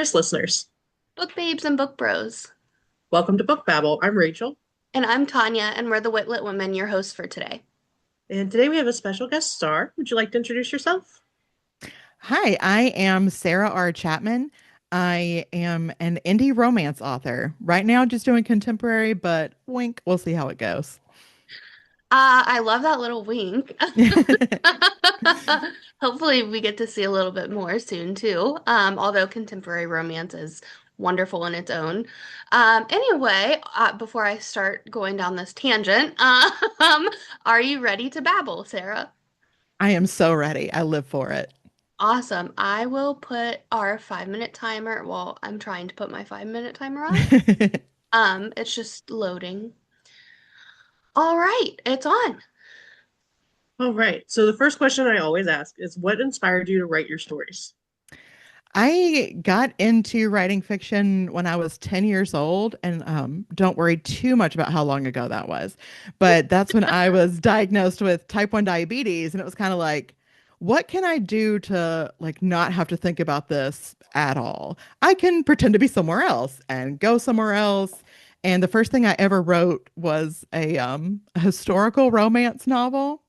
curious listeners. Book babes and book bros. Welcome to Book Babble. I'm Rachel, And I'm Tanya, and we're the Witlet Women, your hosts for today. and today we have a special guest star. Would you like to introduce yourself? Hi, I am Sarah Chapman. I am an indie romance author. Right now, just doing contemporary, but wink, we'll see how it goes. I love that little wink. Hopefully, we get to see a little bit more soon, too. Although contemporary romance is wonderful in its own. Anyway, before I start going down this tangent, are you ready to babble, Sarah? I am so ready. I live for it. Awesome. I will put our 5 minute timer. Well, I'm trying to put my 5 minute timer on. It's just loading. All right, it's on. All right. So the first question I always ask is what inspired you to write your stories? I got into writing fiction when I was 10 years old, and don't worry too much about how long ago that was. But that's when I was diagnosed with type 1 diabetes, and it was kind of like, what can I do to like not have to think about this at all? I can pretend to be somewhere else and go somewhere else. And the first thing I ever wrote was a historical romance novel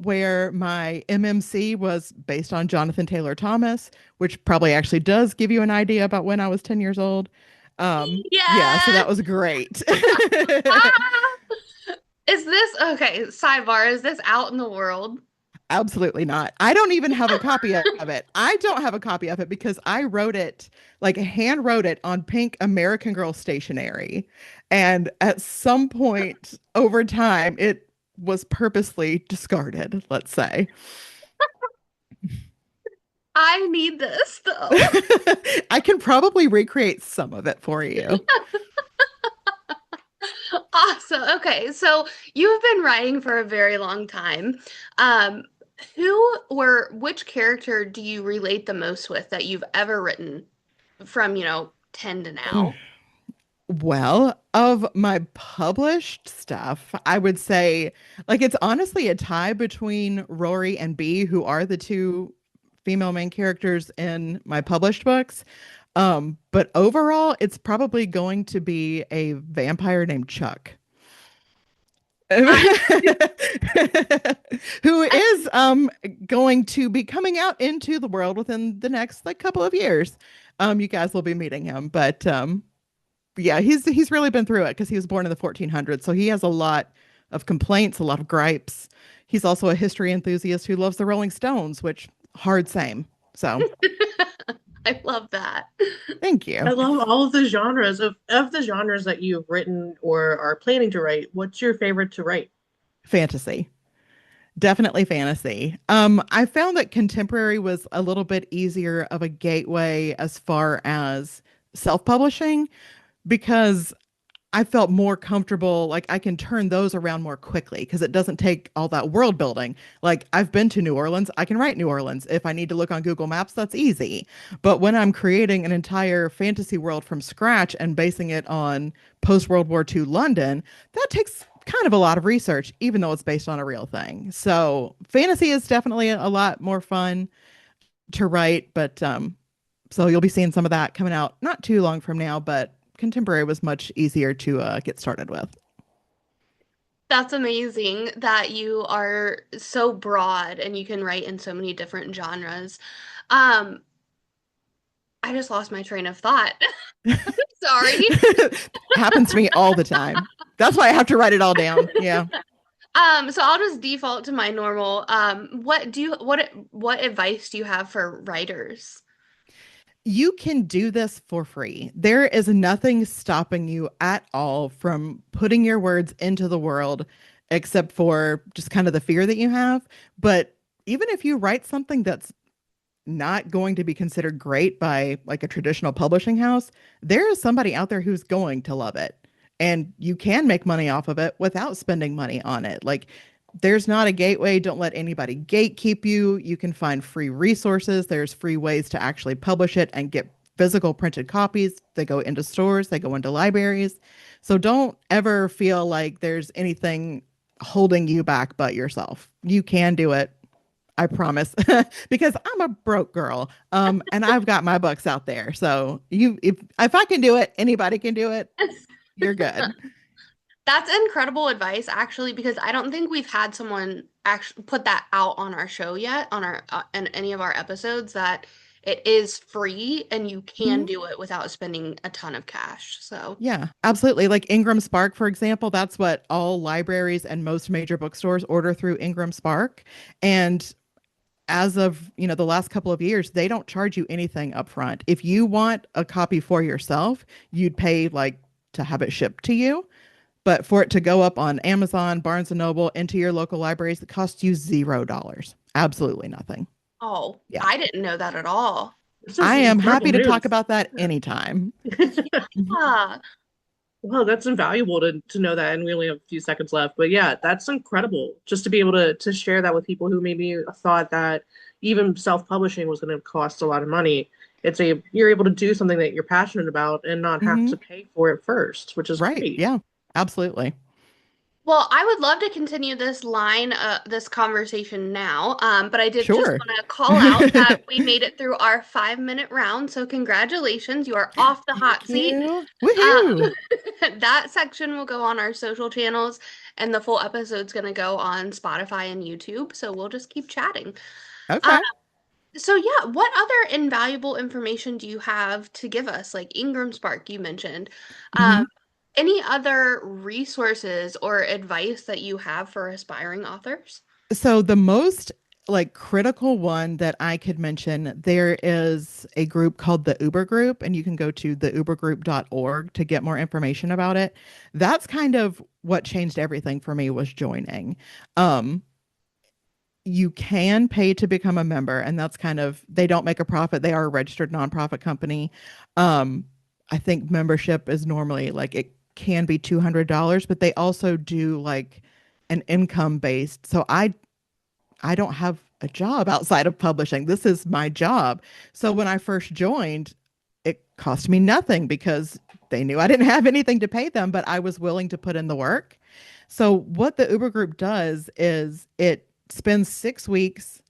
where my MMC was based on Jonathan Taylor Thomas, which probably actually does give you an idea about when I was 10 years old. Yeah, so Yes. that was great. Ah! Is this okay? Sidebar, is this out in the world? Absolutely not. I don't even have a copy of it. I don't have a copy of it because I wrote it, like hand wrote it on pink American Girl stationery. And at some point over time, it was purposely discarded, let's say. I need this though. I can probably recreate some of it for you. Awesome. Okay, so you've been writing for a very long time. Um, who or which character do you relate the most with that you've ever written from, 10 to now? Well, of my published stuff, I would say like it's honestly a tie between Rory and Bee, who are the two female main characters in my published books. But overall, it's probably going to be a vampire named Chuck. I, Who I is going to be coming out into the world within the next like couple of years. You guys will be meeting him, but yeah, he's really been through it because he was born in the 1400s, so he has a lot of complaints, a lot of gripes. He's also a history enthusiast who loves the Rolling Stones, which hard same. So I love that. thank I you. love all of the genres of the genres that you've written or are planning to write. What's your favorite to write? Fantasy. Definitely fantasy. I found that contemporary was a little bit easier of a gateway as far as self-publishing because I felt more comfortable. Like I can turn those around more quickly because it doesn't take all that world building. Like I've been to New Orleans, I can write New Orleans. If I need to look on Google Maps, that's easy. But when I'm creating an entire fantasy world from scratch and basing it on post World War II London, that takes kind of a lot of research, even though it's based on a real thing. So fantasy is definitely a lot more fun to write, but so you'll be seeing some of that coming out not too long from now, but contemporary was much easier to get started with. That's amazing that you are so broad and you can write in so many different genres. Um, I just lost my train of thought. Sorry. Happens to me all the time. That's why I have to write it all down. Yeah. So I'll just default to my normal. What advice do you have for writers? You can do this for free. There is nothing stopping you at all from putting your words into the world, except for just kind of the fear that you have. But even if you write something that's not going to be considered great by like a traditional publishing house, there is somebody out there who's going to love it. And you can make money off of it without spending money on it. Like there's not a gateway. Don't let anybody gatekeep you. You can find free resources. There's free ways to actually publish it and get physical printed copies. They go into stores, they go into libraries. So don't ever feel like there's anything holding you back but yourself. You can do it. I promise. Because I'm a broke girl. And I've got my books out there. So if I can do it, anybody can do it. You're good. That's incredible advice, actually, because I don't think we've had someone actually put that out on our show yet, on our in any of our episodes, that it is free and you can Mhm. do it without spending a ton of cash. So, Yeah, absolutely. Like Ingram Spark, for example, that's what all libraries and most major bookstores order through Ingram Spark. And as of, the last couple of years, they don't charge you anything up front. If you want a copy for yourself, you'd pay like to have it shipped to you. But for it to go up on Amazon, Barnes and Noble, into your local libraries, it costs you $0. Absolutely nothing. oh, Yeah. I didn't know that at all. This I is am incredible happy to talk news. about that anytime. Mhm. Ah, Well, that's invaluable to know that, and we only have a few seconds left. But yeah, that's incredible just to be able to share that with people who maybe thought that even self-publishing was going to cost a lot of money. You're able to do something that you're passionate about and not have Mhm. to pay for it first, which is Right. great. Yeah. Absolutely. well, I would love to continue this conversation now, but I did just Sure. want to call out that we made it through our 5 minute round. So congratulations, you are off the hot Thank seat. you. Um, Woohoo. that section will go on our social channels, and the full episode's going to go on Spotify and YouTube. So we'll just keep chatting. Uh, Okay. so yeah, what other invaluable information do you have to give us? Like Ingram Spark, you mentioned. Um, Mhm. any other resources or advice that you have for aspiring authors? So the most like critical one that I could mention, there is a group called the Uber Group, and you can go to theubergroup.org to get more information about it. That's kind of what changed everything for me was joining. Um, you can pay to become a member, and that's kind of they don't make a profit. They are a registered nonprofit company. Um, I think membership is normally like it can be $200, but they also do like an income based. So I don't have a job outside of publishing. This is my job. So when I first joined, it cost me nothing because they knew I didn't have anything to pay them, but I was willing to put in the work. So what the Uber group does is it spends 6 weeks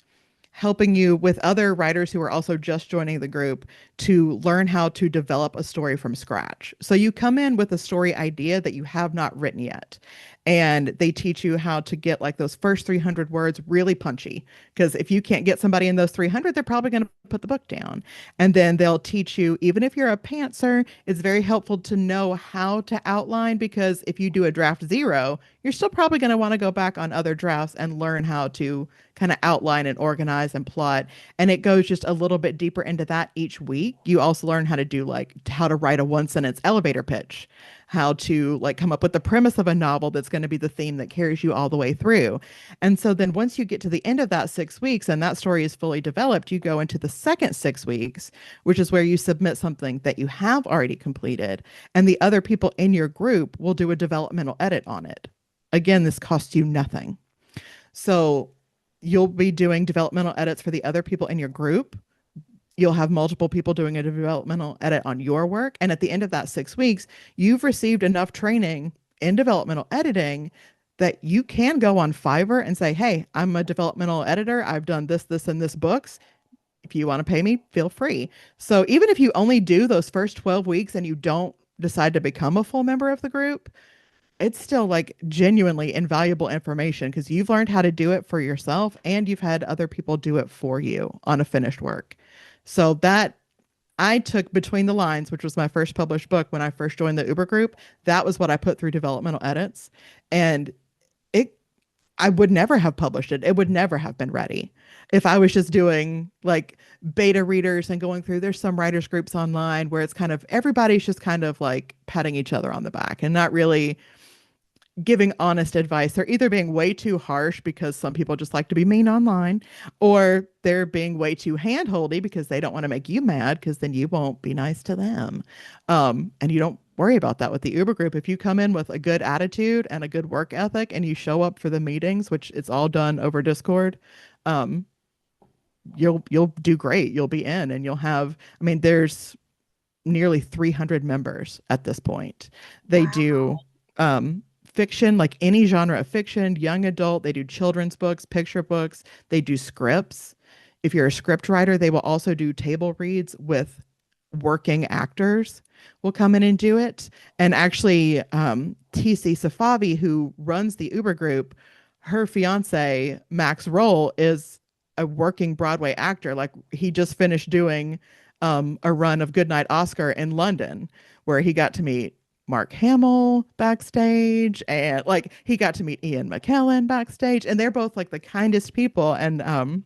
helping you with other writers who are also just joining the group to learn how to develop a story from scratch. So you come in with a story idea that you have not written yet. And they teach you how to get like those first 300 words really punchy. Because if you can't get somebody in those 300, they're probably going to put the book down. And then they'll teach you, even if you're a pantser, it's very helpful to know how to outline. Because if you do a draft zero, you're still probably going to want to go back on other drafts and learn how to kind of outline and organize and plot. And it goes just a little bit deeper into that each week. You also learn how to do like how to write a 1 sentence elevator pitch, how to like come up with the premise of a novel that's going to be the theme that carries you all the way through. And so then once you get to the end of that 6 weeks and that story is fully developed, you go into the second 6 weeks, which is where you submit something that you have already completed. And the other people in your group will do a developmental edit on it. Again, this costs you nothing. So you'll be doing developmental edits for the other people in your group. You'll have multiple people doing a developmental edit on your work. And at the end of that 6 weeks, you've received enough training in developmental editing that you can go on Fiverr and say, hey, I'm a developmental editor. I've done this, this, and this books. If you want to pay me, feel free. So even if you only do those first 12 weeks and you don't decide to become a full member of the group, it's still like genuinely invaluable information because you've learned how to do it for yourself and you've had other people do it for you on a finished work. So that I took Between the Lines, which was my first published book when I first joined the Uber group. That was what I put through developmental edits. And it I would never have published it. It would never have been ready if I was just doing like beta readers and going through. There's some writers groups online where it's kind of everybody's just kind of like patting each other on the back and not really giving honest advice. They're either being way too harsh because some people just like to be mean online, or they're being way too handholdy because they don't want to make you mad because then you won't be nice to them. And you don't worry about that with the Uber group. If you come in with a good attitude and a good work ethic and you show up for the meetings, which it's all done over Discord, um, you'll do great. You'll be in and you'll have, I mean, there's nearly 300 members at this point. They Wow. do fiction, like any genre of fiction, young adult. They do children's books, picture books. They do scripts. If you're a script writer, they will also do table reads with working actors will come in and do it. And actually, TC Safavi, who runs the Uber group, her fiance, Max Roll, is a working Broadway actor. Like he just finished doing a run of Goodnight Oscar in London, where he got to meet Mark Hamill backstage, and like he got to meet Ian McKellen backstage, and they're both like the kindest people. And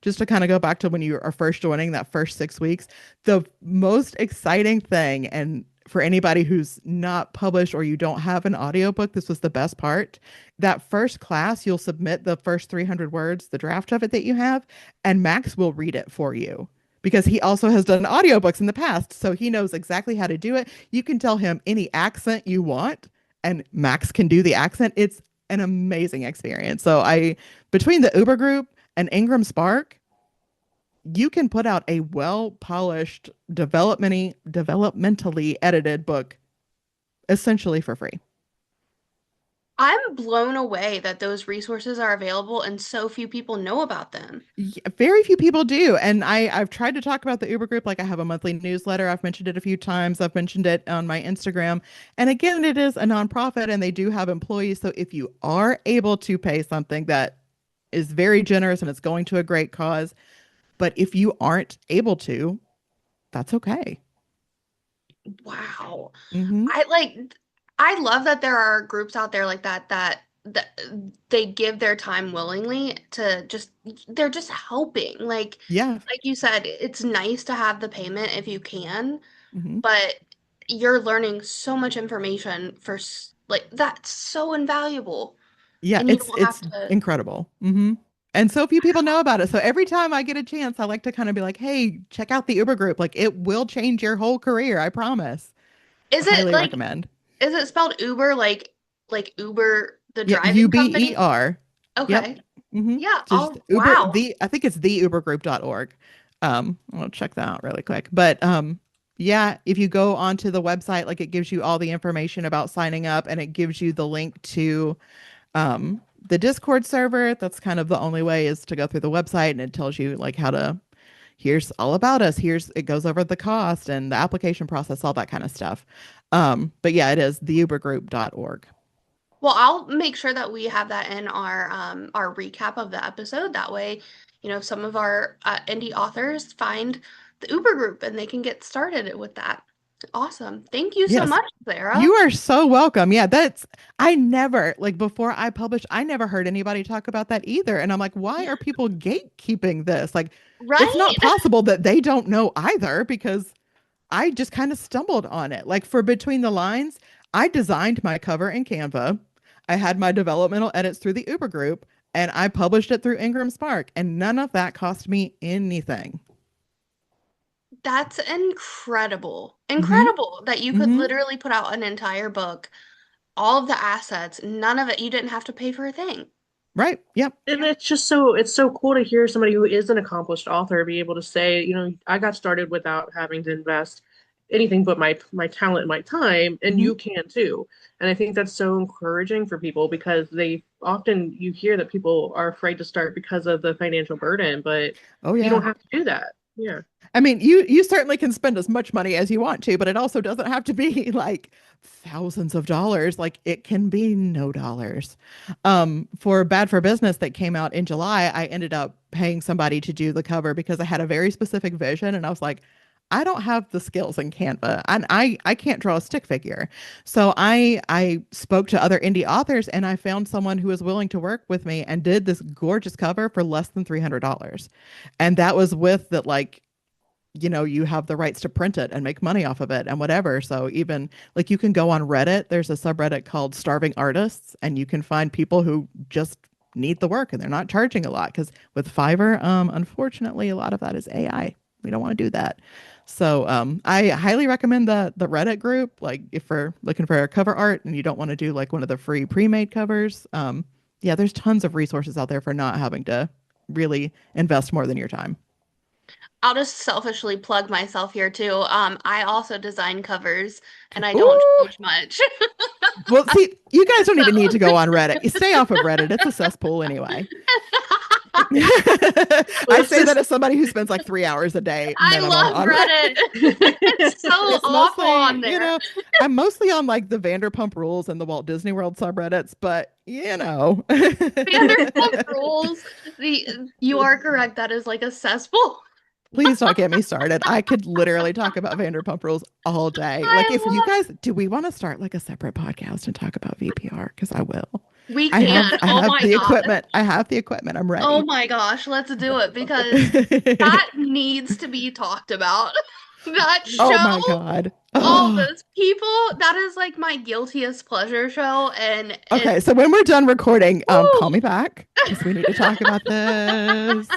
just to kind of go back to when you are first joining that first 6 weeks, the most exciting thing, and for anybody who's not published or you don't have an audiobook, this was the best part. That first class, you'll submit the first 300 words, the draft of it that you have, and Max will read it for you because he also has done audiobooks in the past. So he knows exactly how to do it. You can tell him any accent you want, and Max can do the accent. It's an amazing experience. So between the Uber group and Ingram Spark, you can put out a well-polished, developmentally edited book essentially for free. I'm blown away that those resources are available and so few people know about them. Very few people do. And I've tried to talk about the Uber group. Like I have a monthly newsletter. I've mentioned it a few times. I've mentioned it on my Instagram. And again, it is a nonprofit and they do have employees. So if you are able to pay something that is very generous and it's going to a great cause, but if you aren't able to, that's okay. Wow. Hmm. I love that there are groups out there like that they give their time willingly to just they're just helping. Yeah. Like you said, it's nice to have the payment if you can, Hmm. but you're learning so much information like that's so invaluable Yeah, and you it's don't have it's to. incredible. And so few people know about it. So every time I get a chance, I like to kind of be like, "Hey, check out the Uber group. Like it will change your whole career, I promise." Is it Highly like recommend. is it spelled Uber like Uber the Yeah, driving company? UBER. Yep. Okay. Yeah. Just Oh, Uber wow. I think it's theubergroup.org. I'll check that out really quick. But yeah, if you go onto the website, like it gives you all the information about signing up and it gives you the link to the Discord server. That's kind of the only way is to go through the website and it tells you like how to here's all about us. Here's it goes over the cost and the application process, all that kind of stuff. But yeah, it is theubergroup.org. Well, I'll make sure that we have that in our recap of the episode. That way, some of our indie authors find the Uber group and they can get started with that. Awesome. Thank you so Yes. much, Sarah. You are so welcome. Yeah, I never, like before I published, I never heard anybody talk about that either. And I'm like, why are people gatekeeping this? Like, it's Right? not possible that they don't know either because I just kind of stumbled on it. Like for Between the Lines, I designed my cover in Canva. I had my developmental edits through the Uber group and I published it through Ingram Spark, and none of that cost me anything. That's incredible. Hmm. Incredible that you could Hmm. literally put out an entire book, all of the assets, none of it, you didn't have to pay for a thing. Right. Yep. And it's so cool to hear somebody who is an accomplished author be able to say, I got started without having to invest anything but my talent and my time, and Hmm. you can too. And I think that's so encouraging for people because they often you hear that people are afraid to start because of the financial burden, but Oh, you don't yeah. have to do that. Yeah. I mean, you certainly can spend as much money as you want to, but it also doesn't have to be like thousands of dollars. Like it can be no dollars. For Bad for Business that came out in July, I ended up paying somebody to do the cover because I had a very specific vision and I was like, I don't have the skills in Canva and I can't draw a stick figure. So I spoke to other indie authors and I found someone who was willing to work with me and did this gorgeous cover for less than $300. And that was with that like you have the rights to print it and make money off of it and whatever. So even like you can go on Reddit, there's a subreddit called Starving Artists, and you can find people who just need the work and they're not charging a lot because with Fiverr, unfortunately, a lot of that is AI. We don't want to do that. So I highly recommend the Reddit group. Like if you're looking for a cover art and you don't want to do like one of the free pre-made covers, yeah, there's tons of resources out there for not having to really invest more than your time. I'll just selfishly plug myself here too. I also design covers and I don't Ooh, charge much. Well, see, you guys don't even need to go on Reddit. You stay off of Reddit. It's a cesspool anyway. Well, I say that as somebody who spends like 3 hours a day I minimum love on Reddit. It's so It's awful mostly, on there. I'm mostly on like the Vanderpump Rules and the Walt Disney World subreddits, but Vanderpump Rules. You are correct. That is like a cesspool. Please don't get me started. I could literally talk about Vanderpump Rules all day. Like, if you I guys, do we want to start like a separate podcast and talk about VPR? Because I will. love. We I have, can. I Oh have my the god. equipment. I have the equipment. I'm ready. Oh my gosh. Let's do it because that needs to be talked about. That Oh my show. God. All Oh. those people, that is like my guiltiest pleasure show. And Okay, so when we're done recording, call woo, me back because we need to talk about this.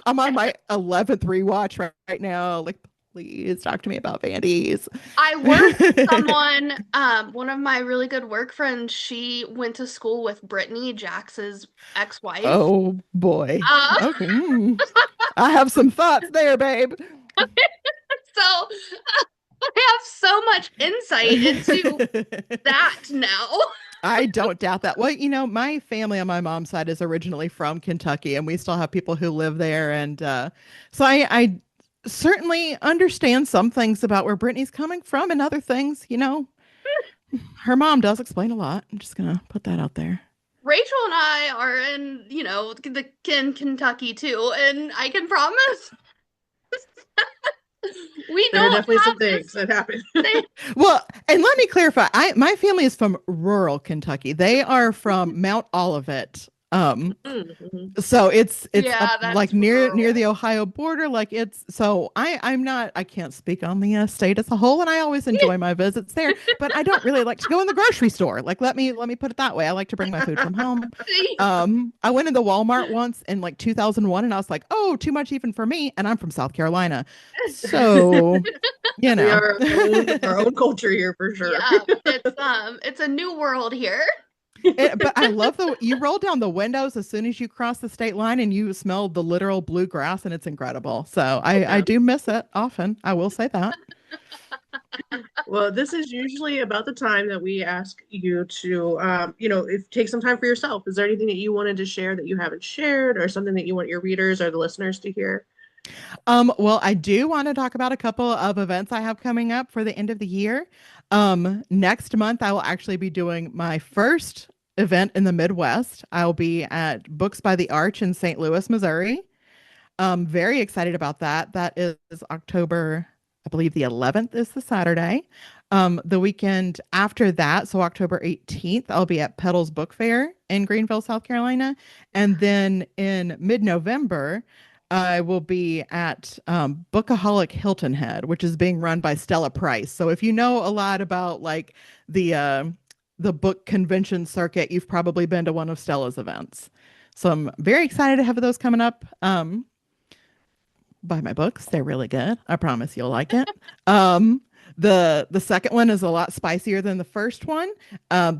I'm on my 11th rewatch right now. Like, please talk to me about Vandy's. I work with someone, one of my really good work friends, she went to school with Brittany, Jax's ex-wife. Oh boy. Uh, Okay. I have some thoughts there, babe. so I have so much insight into that now. I don't doubt that. Well, my family on my mom's side is originally from Kentucky, and we still have people who live there. And so I certainly understand some things about where Brittany's coming from and other things, her mom does explain a lot. I'm just going to put that out there. Rachel and I are in Kentucky too, and I can promise we there are don't definitely some have this things that happen. Well, and let me clarify. My family is from rural Kentucky. They are from Mount Olivet. Mhm. So it's Yeah, up that's like near rural. the Ohio border. Like I can't speak on the state as a whole, and I always enjoy my visits there. But I don't really like to go in the grocery store. Like let me put it that way. I like to bring my food from home. I went into Walmart once in like 2001, and I was like, oh, too much even for me. And I'm from South Carolina, so We are our own culture here for sure. Yeah, it's a new world here. But I love you roll down the windows as soon as you cross the state line and you smell the literal blue grass, and it's incredible. So I do miss it often. I will say that. Well, this is usually about the time that we ask you to, if take some time for yourself. Is there anything that you wanted to share that you haven't shared, or something that you want your readers or the listeners to hear? Well, I do want to talk about a couple of events I have coming up for the end of the year. Next month, I will actually be doing my first event in the Midwest. I'll be at Books by the Arch in St. Louis, Missouri. Very excited about that. That is October, I believe the 11th is the Saturday. The weekend after that, so October 18th, I'll be at Pedals Book Fair in Greenville, South Carolina. And then in mid-November, I will be at Bookaholic Hilton Head, which is being run by Stella Price. So if you know a lot about like the book convention circuit, you've probably been to one of Stella's events. So I'm very excited to have those coming up. Buy my books; they're really good. I promise you'll like it. The second one is a lot spicier than the first one.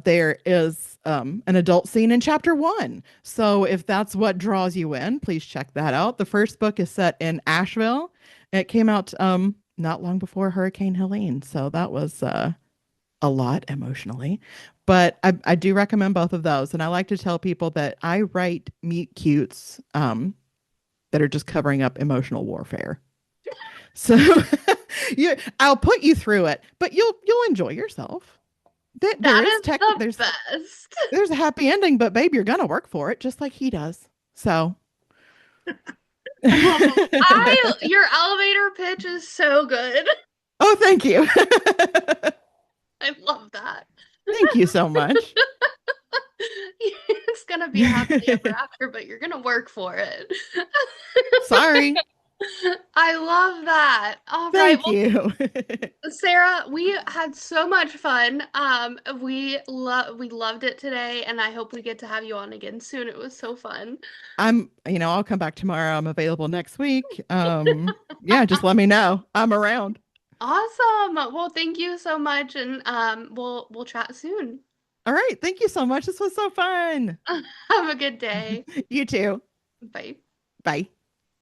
There is an adult scene in chapter 1. So if that's what draws you in, please check that out. The first book is set in Asheville. It came out not long before Hurricane Helene. So that was a lot emotionally. But I do recommend both of those. And I like to tell people that I write meet cutes that are just covering up emotional warfare. So I'll put you through it, but you'll enjoy yourself. That is the best. There's a happy ending, but babe, you're gonna work for it just like he does. So Your elevator pitch is so good. Oh, thank you. I love that. Thank you so much. It's gonna be happily ever after, but you're gonna work for it. Sorry. I love that. All right. Thank you. Sarah, we had so much fun. We loved it today, and I hope we get to have you on again soon. It was so fun. I'll come back tomorrow. I'm available next week. Yeah, just let me know. I'm around. Awesome. Well, thank you so much, and we'll chat soon. All right. Thank you so much. This was so fun. Have a good day. You too. Bye. Bye.